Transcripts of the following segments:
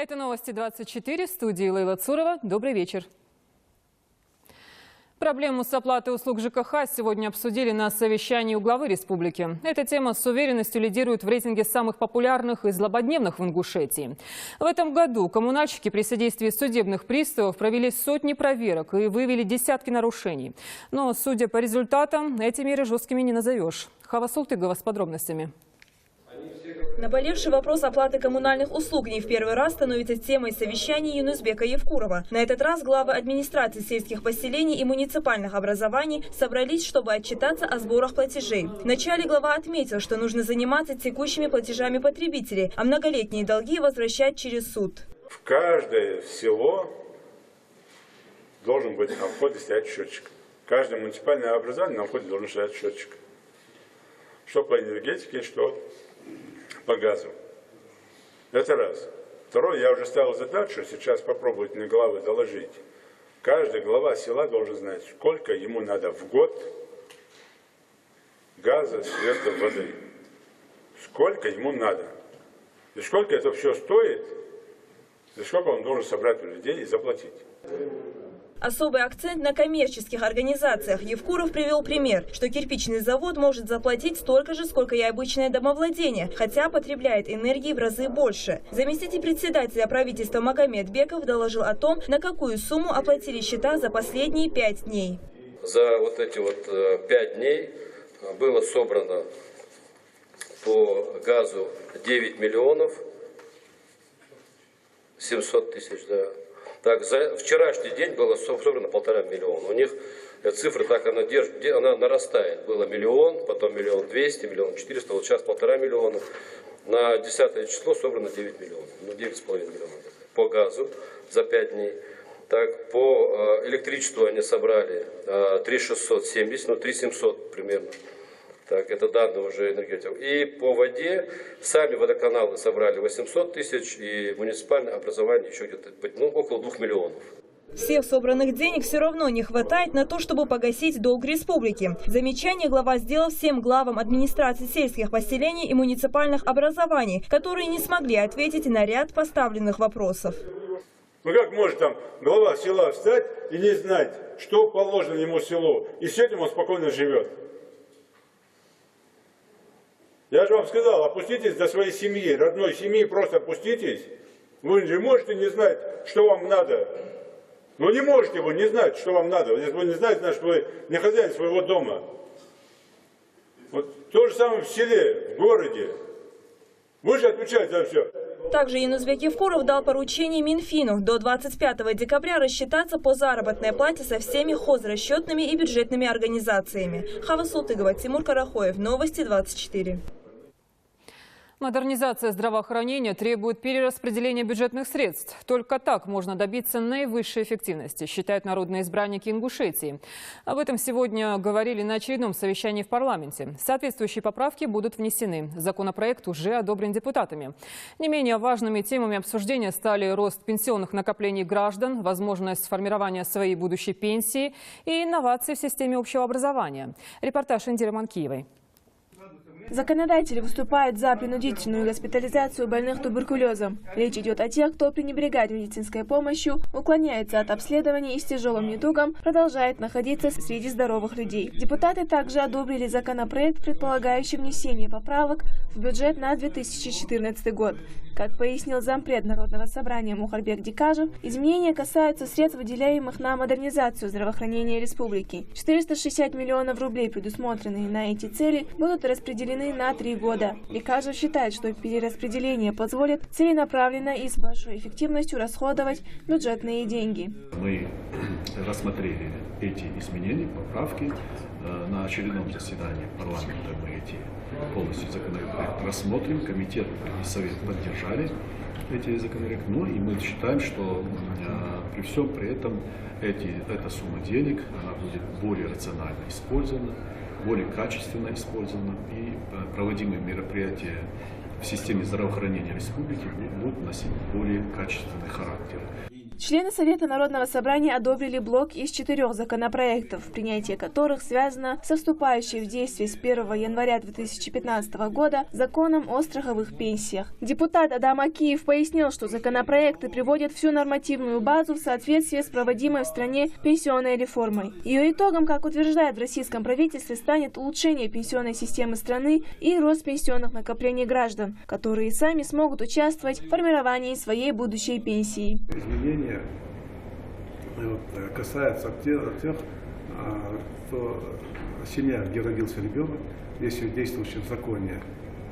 Это новости 24, в студии Лейла Цурова. Добрый вечер. Проблему с оплатой услуг ЖКХ сегодня обсудили на совещании у главы республики. Эта тема с уверенностью лидирует в рейтинге самых популярных и злободневных в Ингушетии. В этом году коммунальщики при содействии судебных приставов провели сотни проверок и выявили десятки нарушений. Но, судя по результатам, эти меры жесткими не назовешь. Хава Султыгова с подробностями. Наболевший вопрос оплаты коммунальных услуг не в первый раз становится темой совещаний Юнусбека Евкурова. На этот раз главы администрации сельских поселений и муниципальных образований собрались, чтобы отчитаться о сборах платежей. Вначале глава отметил, что нужно заниматься текущими платежами потребителей, а многолетние долги возвращать через суд. В каждое село должен быть на входе стоять счетчик. Каждое муниципальное образование на входе должен стоять счетчик. Что по энергетике, что по газу. Это раз. Второе, я уже ставил задачу, сейчас попробовать на главы доложить. Каждый глава села должен знать, сколько ему надо в год газа, света, воды. Сколько ему надо. И сколько это все стоит, и сколько он должен собрать у людей и заплатить. Особый акцент на коммерческих организациях. Евкуров привел пример, что кирпичный завод может заплатить столько же, сколько и обычное домовладение, хотя потребляет энергии в разы больше. Заместитель председателя правительства Магомед Беков доложил о том, на какую сумму оплатили счета за последние 5 дней. За вот эти 5 дней было собрано по газу 9 миллионов 700 тысяч, да. Так, за вчерашний день было собрано 1,5 миллиона. У них цифра так, она нарастает. Было миллион, потом 1 200 000, 1 400 000, вот сейчас 1,5 миллиона. На 10 число собрано 9 миллионов, 9,5 миллионов по газу за 5 дней. Так, по электричеству они собрали 3670, 3700 примерно. Так, это данные уже энергетиков. И по воде сами водоканалы собрали 800 тысяч, и муниципальное образование еще где-то около 2 миллионов. Всех собранных денег все равно не хватает на то, чтобы погасить долг республики. Замечание глава сделал всем главам администрации сельских поселений и муниципальных образований, которые не смогли ответить на ряд поставленных вопросов. Ну как может там глава села встать и не знать, что положено ему селу, и с этим он спокойно живет? Я же вам сказал, опуститесь до своей семьи, родной семьи, просто опуститесь. Вы же можете не знать, что вам надо. Ну не можете вы не знать, что вам надо. Если вы не знаете, значит вы не хозяин своего дома. Вот то же самое в селе, в городе. Вы же отвечаете за все. Также Юнусбек Евкуров дал поручение Минфину до 25 декабря рассчитаться по заработной плате со всеми хозрасчетными и бюджетными организациями. Хава Султыгова, Тимур Карахоев, Новости 24. Модернизация здравоохранения требует перераспределения бюджетных средств. Только так можно добиться наивысшей эффективности, считают народные избранники Ингушетии. Об этом сегодня говорили на очередном совещании в парламенте. Соответствующие поправки будут внесены. Законопроект уже одобрен депутатами. Не менее важными темами обсуждения стали рост пенсионных накоплений граждан, возможность формирования своей будущей пенсии и инновации в системе общего образования. Репортаж Индиры Манкиевой. Законодатели выступают за принудительную госпитализацию больных туберкулезом. Речь идет о тех, кто пренебрегает медицинской помощью, уклоняется от обследований и с тяжелым недугом продолжает находиться среди здоровых людей. Депутаты также одобрили законопроект, предполагающий внесение поправок в бюджет на 2014 год. Как пояснил зампред Народного собрания Мухарбек Дикажев, изменения касаются средств, выделяемых на модернизацию здравоохранения республики. 460 миллионов рублей, предусмотренные на эти цели, будут распределены на 3 года. Дикажев считает, что перераспределение позволит целенаправленно и с большой эффективностью расходовать бюджетные деньги. Мы рассмотрели эти изменения, поправки на очередном заседании парламента. Мы эти полностью законопроект рассмотрим, комитет и совет поддержали эти законопроекты. Ну и мы считаем, что при всем при этом эта сумма денег она будет более рационально использована, более качественно использована, и проводимые мероприятия в системе здравоохранения республики будут носить более качественный характер. Члены Совета Народного собрания одобрили блок из 4 законопроектов, принятие которых связано со вступающей в действие с 1 января 2015 года законом о страховых пенсиях. Депутат Адам Акиев пояснил, что законопроекты приводят всю нормативную базу в соответствии с проводимой в стране пенсионной реформой. Ее итогом, как утверждает в российском правительстве, станет улучшение пенсионной системы страны и рост пенсионных накоплений граждан, которые сами смогут участвовать в формировании своей будущей пенсии. Изменения касаются тех, кто семья, где родился ребенок, если в действующем законе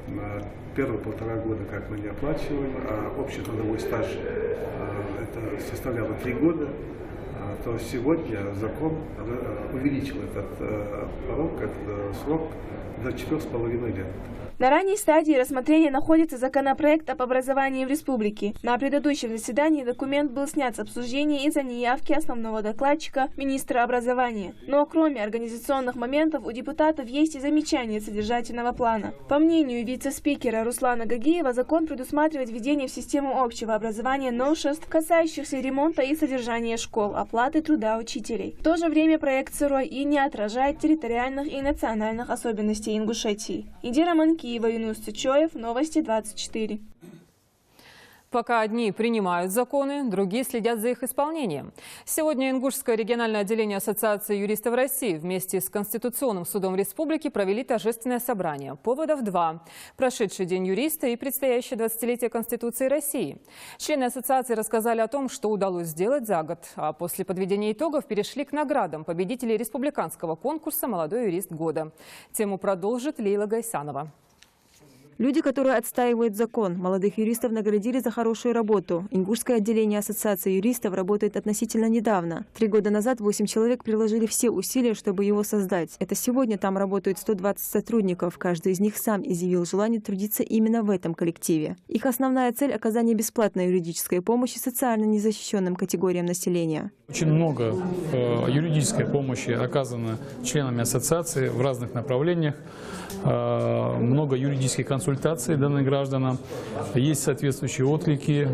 на первые 1,5 года как мы не оплачиваем, а общий трудовой стаж это составляло 3 года, то сегодня закон увеличил этот порог, этот срок до 4,5 лет. На ранней стадии рассмотрения находится законопроект об образовании в республике. На предыдущем заседании документ был снят с обсуждения из-за неявки основного докладчика министра образования. Но кроме организационных моментов у депутатов есть и замечания содержательного плана. По мнению вице-спикера Руслана Гагиева, закон предусматривает введение в систему общего образования новшеств, касающихся ремонта и содержания школ, оплаты труда учителей. В то же время проект сырой и не отражает территориальных и национальных особенностей Ингушетии. Идира Манкиева, Юнус Цичоев, Новости 24. Пока одни принимают законы, другие следят за их исполнением. Сегодня Ингушское региональное отделение Ассоциации юристов России вместе с Конституционным судом республики провели торжественное собрание. Поводов 2. Прошедший день юриста и предстоящее 20-летие Конституции России. Члены ассоциации рассказали о том, что удалось сделать за год, а после подведения итогов перешли к наградам победителей республиканского конкурса «Молодой юрист года». Тему продолжит Лейла Гайсанова. Люди, которые отстаивают закон. Молодых юристов наградили за хорошую работу. Ингушское отделение Ассоциации юристов работает относительно недавно. 3 года назад 8 человек приложили все усилия, чтобы его создать. Это сегодня там работают 120 сотрудников. Каждый из них сам изъявил желание трудиться именно в этом коллективе. Их основная цель – оказание бесплатной юридической помощи социально незащищенным категориям населения. Очень много юридической помощи оказано членами ассоциации в разных направлениях. Много юридических консультаций данным гражданам. Есть соответствующие отклики,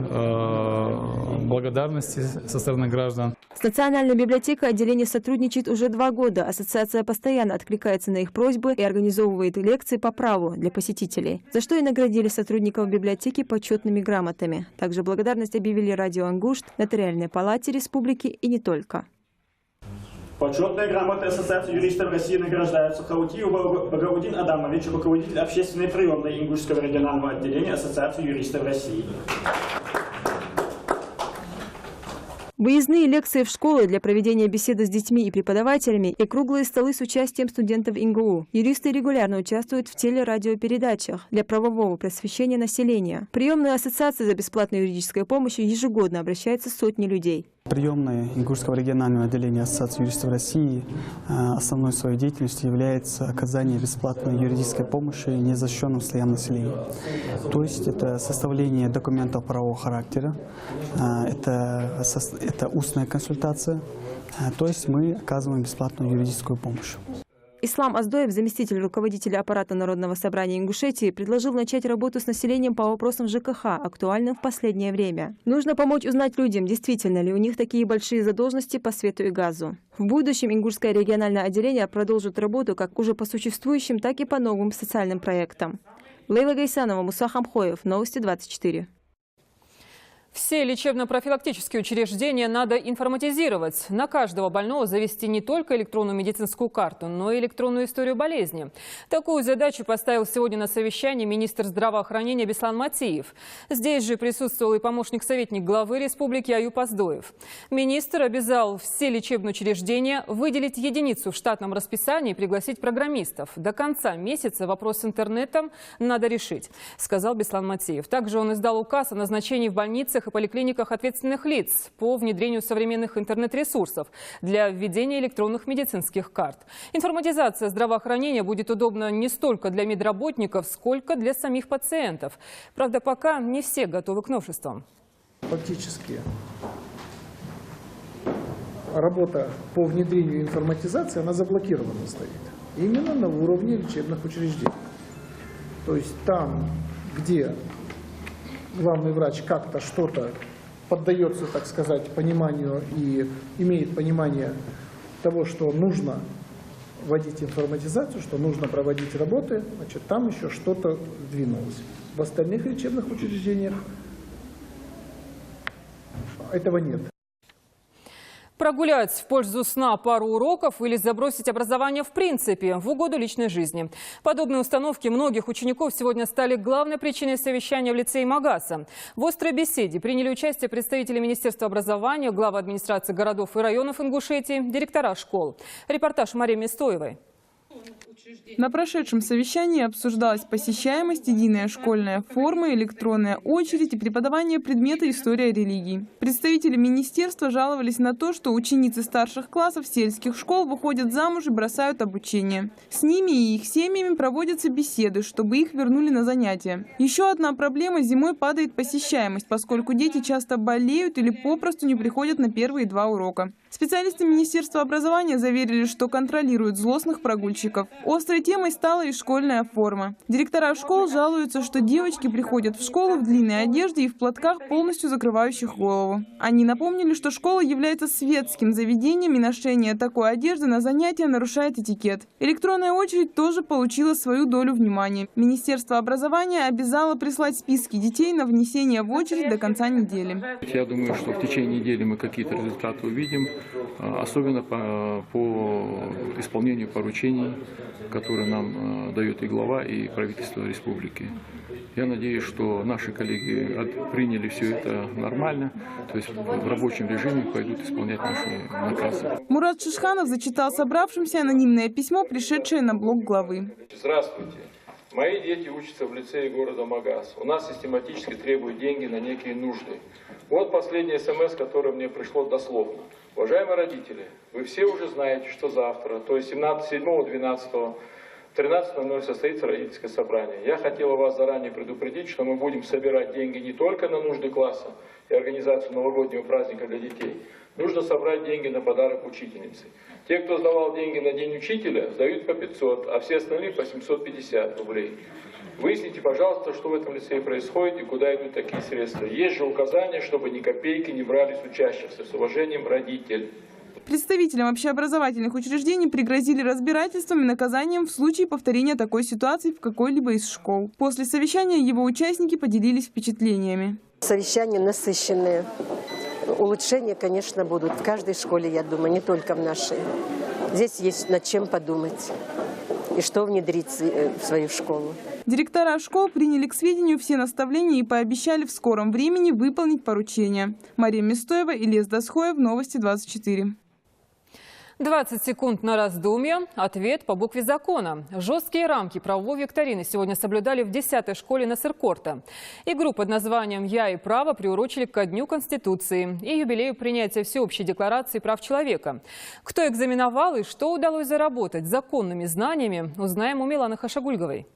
благодарности со стороны граждан. С Национальной библиотекой отделение сотрудничает уже 2 года. Ассоциация постоянно откликается на их просьбы и организовывает лекции по праву для посетителей, за что и наградили сотрудников библиотеки почетными грамотами. Также благодарность объявили радио «Ингушт», Нотариальной палате республики и не только. Почетные грамоты Ассоциации юристов России награждаются Хаутиеву Багаудин Адамовичу, руководитель общественной приемной Ингушского регионального отделения Ассоциации юристов России. Выездные лекции в школы для проведения беседы с детьми и преподавателями и круглые столы с участием студентов ИНГУ. Юристы регулярно участвуют в телерадиопередачах для правового просвещения населения. Приемные ассоциации за бесплатной юридической помощью ежегодно обращаются сотни людей. Приемная Ингушского регионального отделения Ассоциации юристов России основной своей деятельностью является оказание бесплатной юридической помощи незащищенным слоям населения. То есть это составление документов правового характера, это устная консультация, то есть мы оказываем бесплатную юридическую помощь. Ислам Аздоев, заместитель руководителя аппарата Народного собрания Ингушетии, предложил начать работу с населением по вопросам ЖКХ, актуальным в последнее время. Нужно помочь узнать людям, действительно ли у них такие большие задолженности по свету и газу. В будущем Ингушское региональное отделение продолжит работу как уже по существующим, так и по новым социальным проектам. Лейла Гайсанова, Муса Хамхоев, Новости 24. Все лечебно-профилактические учреждения надо информатизировать. На каждого больного завести не только электронную медицинскую карту, но и электронную историю болезни. Такую задачу поставил сегодня на совещании министр здравоохранения Беслан Матиев. Здесь же присутствовал и помощник-советник главы республики Аюп Аздоев. Министр обязал все лечебные учреждения выделить единицу в штатном расписании и пригласить программистов. До конца месяца вопрос с интернетом надо решить, сказал Беслан Матиев. Также он издал указ о назначении в больницах и поликлиниках ответственных лиц по внедрению современных интернет-ресурсов для введения электронных медицинских карт. Информатизация здравоохранения будет удобна не столько для медработников, сколько для самих пациентов. Правда, пока не все готовы к новшествам. Фактически работа по внедрению информатизации, она заблокирована стоит. Именно на уровне лечебных учреждений. То есть там, где главный врач как-то что-то поддается, так сказать, пониманию и имеет понимание того, что нужно вводить информатизацию, что нужно проводить работы, значит, там еще что-то двинулось. В остальных лечебных учреждениях этого нет. Прогулять в пользу сна пару уроков или забросить образование в принципе в угоду личной жизни. Подобные установки многих учеников сегодня стали главной причиной совещания в лицее Магаса. В острой беседе приняли участие представители Министерства образования, главы администрации городов и районов Ингушетии, директора школ. Репортаж Марии Мистоевой. На прошедшем совещании обсуждалась посещаемость, единая школьная форма, электронная очередь и преподавание предмета «История религий». Представители министерства жаловались на то, что ученицы старших классов сельских школ выходят замуж и бросают обучение. С ними и их семьями проводятся беседы, чтобы их вернули на занятия. Еще одна проблема – зимой падает посещаемость, поскольку дети часто болеют или попросту не приходят на первые 2 урока. Специалисты Министерства образования заверили, что контролируют злостных прогульщиков. Острой темой стала и школьная форма. Директора школ жалуются, что девочки приходят в школу в длинной одежде и в платках, полностью закрывающих голову. Они напомнили, что школа является светским заведением, и ношение такой одежды на занятия нарушает этикет. Электронная очередь тоже получила свою долю внимания. Министерство образования обязало прислать списки детей на внесение в очередь до конца недели. Я думаю, что в течение недели мы какие-то результаты увидим, особенно по исполнению поручений, которые нам дает и глава, и правительство республики. Я надеюсь, что наши коллеги приняли все это нормально, то есть в рабочем режиме пойдут исполнять наши наказы. Мурат Шишханов зачитал собравшимся анонимное письмо, пришедшее на блог главы. Здравствуйте. Мои дети учатся в лицее города Магас. У нас систематически требуют деньги на некие нужды. Вот последний СМС, которое мне пришло дословно. Уважаемые родители, вы все уже знаете, что завтра, то есть 7-12, в 13:00 состоится родительское собрание. Я хотела вас заранее предупредить, что мы будем собирать деньги не только на нужды класса и организацию новогоднего праздника для детей. Нужно собрать деньги на подарок учительнице. Те, кто сдавал деньги на День учителя, сдают по 500, а все остальные по 750 рублей. Выясните, пожалуйста, что в этом лицее происходит и куда идут такие средства. Есть же указания, чтобы ни копейки не брали с учащихся. С уважением, родитель. Представителям общеобразовательных учреждений пригрозили разбирательством и наказанием в случае повторения такой ситуации в какой-либо из школ. После совещания его участники поделились впечатлениями. Совещания насыщенные. Улучшения, конечно, будут в каждой школе, я думаю, не только в нашей. Здесь есть над чем подумать и что внедрить в свою школу. Директора школ приняли к сведению все наставления и пообещали в скором времени выполнить поручения. Мария Мистоева, Илья Досхоев, Новости 24. 20 секунд на раздумье. Ответ по букве закона. Жесткие рамки правовой викторины сегодня соблюдали в 10-й школе Насыркорта. Игру под названием «Я и право» приурочили ко Дню Конституции и юбилею принятия Всеобщей декларации прав человека. Кто экзаменовал и что удалось заработать законными знаниями, узнаем у Миланы Хашагульговой.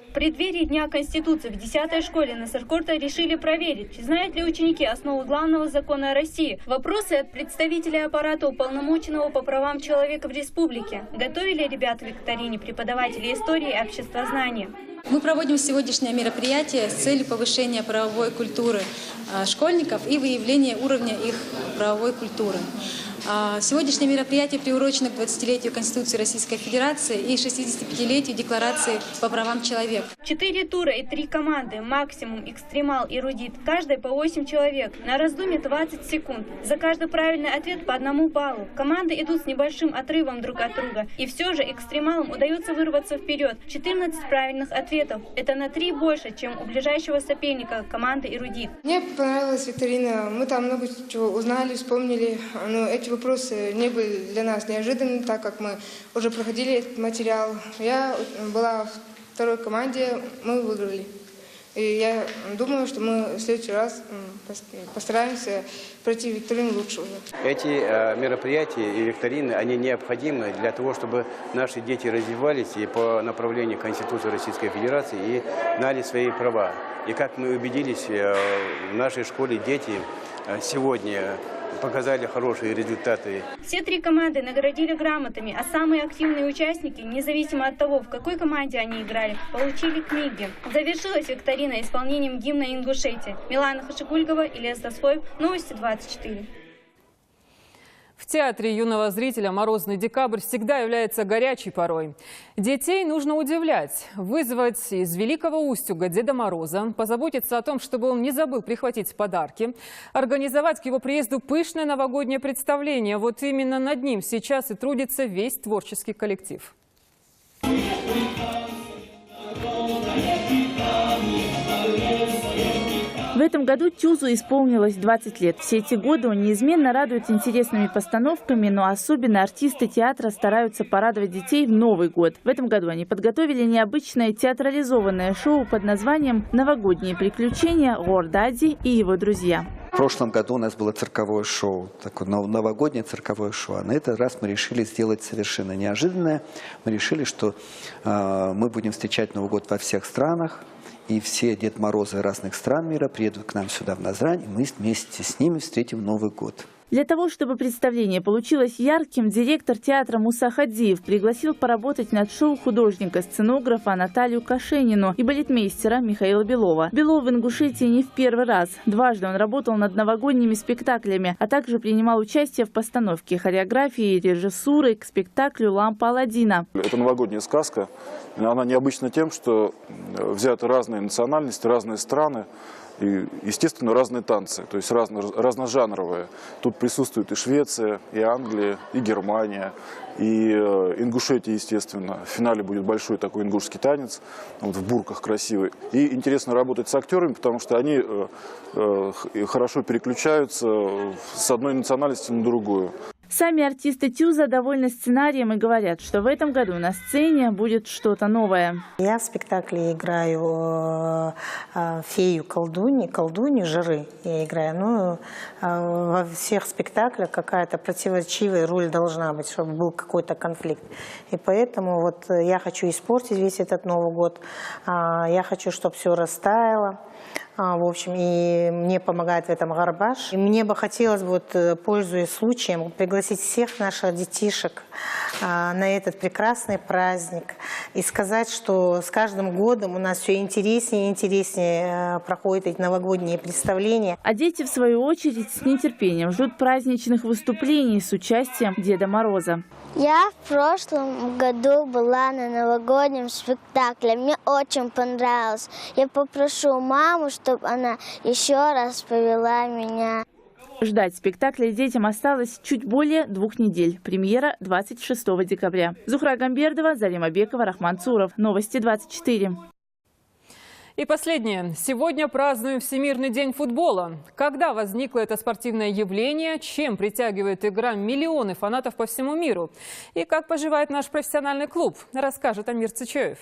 В преддверии Дня Конституции в 10-й школе Насыркорта решили проверить, знают ли ученики основы главного закона России. Вопросы от представителей аппарата уполномоченного по правам человека в республике. Готовили ребят в викторине преподаватели истории и обществознания. Мы проводим сегодняшнее мероприятие с целью повышения правовой культуры школьников и выявления уровня их правовой культуры. Сегодняшнее мероприятие приурочено к 20-летию Конституции Российской Федерации и 65-летию Декларации по правам человека. 4 тура и 3 команды, максимум, экстремал и эрудит. Каждой по 8 человек. На раздумье 20 секунд. За каждый правильный ответ по 1 баллу. Команды идут с небольшим отрывом друг от друга. И все же экстремалам удается вырваться вперед. 14 правильных ответов. Это на 3 больше, чем у ближайшего соперника команды эрудит. Мне понравилась викторина. Мы там много чего узнали, вспомнили. Но эти вопросы не были для нас неожиданными, так как мы уже проходили этот материал. Я была в 2-й команде, мы выиграли. И я думаю, что мы в следующий раз постараемся пройти викторину лучше уже. Эти мероприятия и викторины, они необходимы для того, чтобы наши дети развивались и по направлению Конституции Российской Федерации и знали свои права. И как мы убедились, в нашей школе дети сегодня показали хорошие результаты. Все 3 команды наградили грамотами, а самые активные участники, независимо от того, в какой команде они играли, получили книги. Завершилась викторина исполнением гимна Ингушетии. Милана Хашигульгова, Ильяс Досхоев, Новости 24. В театре юного зрителя «Морозный декабрь» всегда является горячей порой. Детей нужно удивлять, вызвать из Великого Устюга Деда Мороза, позаботиться о том, чтобы он не забыл прихватить подарки, организовать к его приезду пышное новогоднее представление. Вот именно над ним сейчас и трудится весь творческий коллектив. В этом году Тюзу исполнилось 20 лет. Все эти годы он неизменно радует интересными постановками, но особенно артисты театра стараются порадовать детей в Новый год. В этом году они подготовили необычное театрализованное шоу под названием «Новогодние приключения Гордади и его друзья». В прошлом году у нас было цирковое шоу, такое новогоднее цирковое шоу. А на этот раз мы решили сделать совершенно неожиданное. Мы решили, что мы будем встречать Новый год во всех странах. И все Дед Морозы разных стран мира приедут к нам сюда в Назрань, и мы вместе с ними встретим Новый год. Для того, чтобы представление получилось ярким, директор театра Муса Хадзиев пригласил поработать над шоу художника-сценографа Наталью Кашенину и балетмейстера Михаила Белова. Белов в Ингушетии не в первый раз. Дважды он работал над новогодними спектаклями, а также принимал участие в постановке хореографии и режиссуры к спектаклю «Лампа Аладдина». Это новогодняя сказка. Она необычна тем, что взяты разные национальности, разные страны. И, естественно, разные танцы, то есть разножанровые. Тут присутствует и Швеция, и Англия, и Германия, и Ингушетия, естественно. В финале будет большой такой ингушский танец, вот в бурках красивый. И интересно работать с актерами, потому что они хорошо переключаются с одной национальности на другую. Сами артисты Тюза довольны сценарием и говорят, что в этом году на сцене будет что-то новое. Я в спектакле играю фею-колдунью, Жиры я играю. Но во всех спектаклях какая-то противоречивая роль должна быть, чтобы был какой-то конфликт. И поэтому вот я хочу испортить весь этот Новый год. Я хочу, чтобы все растаяло. В общем, и мне помогает в этом Гарбаш. И мне бы хотелось, вот, пользуясь случаем, пригласить всех наших детишек на этот прекрасный праздник и сказать, что с каждым годом у нас все интереснее и интереснее проходят эти новогодние представления. А дети, в свою очередь, с нетерпением ждут праздничных выступлений с участием Деда Мороза. Я в прошлом году была на новогоднем спектакле. Мне очень понравилось. Я попрошу маму, чтобы она еще раз повела меня. Ждать спектакля детям осталось чуть более 2 недель. Премьера 26 декабря. Зухра Гамбердова, Залима Бекова, Рахман Цуров. Новости 24. И последнее. Сегодня празднуем Всемирный день футбола. Когда возникло это спортивное явление, чем притягивает игра миллионы фанатов по всему миру? И как поживает наш профессиональный клуб, расскажет Амир Цичоев.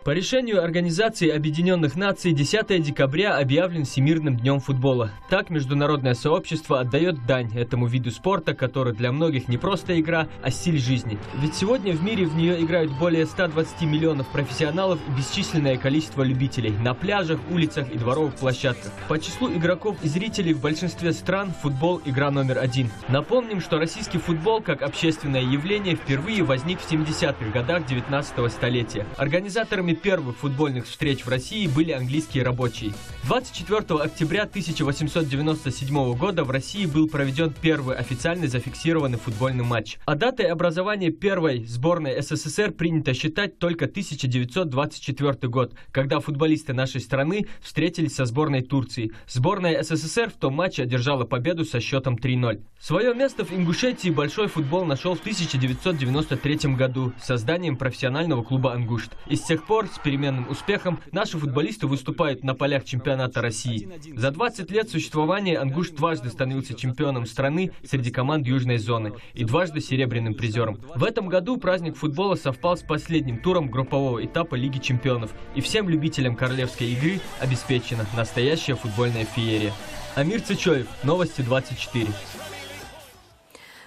По решению Организации Объединенных Наций 10 декабря объявлен Всемирным днем футбола. Так международное сообщество отдает дань этому виду спорта, который для многих не просто игра, а стиль жизни. Ведь сегодня в мире в нее играют более 120 миллионов профессионалов и бесчисленное количество любителей на пляжах, улицах и дворовых площадках. По числу игроков и зрителей в большинстве стран футбол – игра номер 1. Напомним, что российский футбол как общественное явление впервые возник в 70-х годах 19 столетия. Организаторами первых футбольных встреч в России были английские рабочие. 24 октября 1897 года в России был проведен первый официально зафиксированный футбольный матч. А датой образования первой сборной СССР принято считать только 1924 год, когда футболисты нашей страны встретились со сборной Турции. Сборная СССР в том матче одержала победу со счетом 3-0. Свое место в Ингушетии большой футбол нашел в 1993 году с созданием профессионального клуба «Ангушт». И с тех пор с переменным успехом наши футболисты выступают на полях чемпионата России. За 20 лет существования «Ангушт» дважды становился чемпионом страны среди команд Южной зоны и дважды серебряным призером. В этом году праздник футбола совпал с последним туром группового этапа Лиги чемпионов, и всем любителям королевской игры обеспечена настоящая футбольная феерия. Амир Цичоев, Новости 24.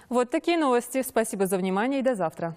Вот такие новости. Спасибо за внимание и до завтра.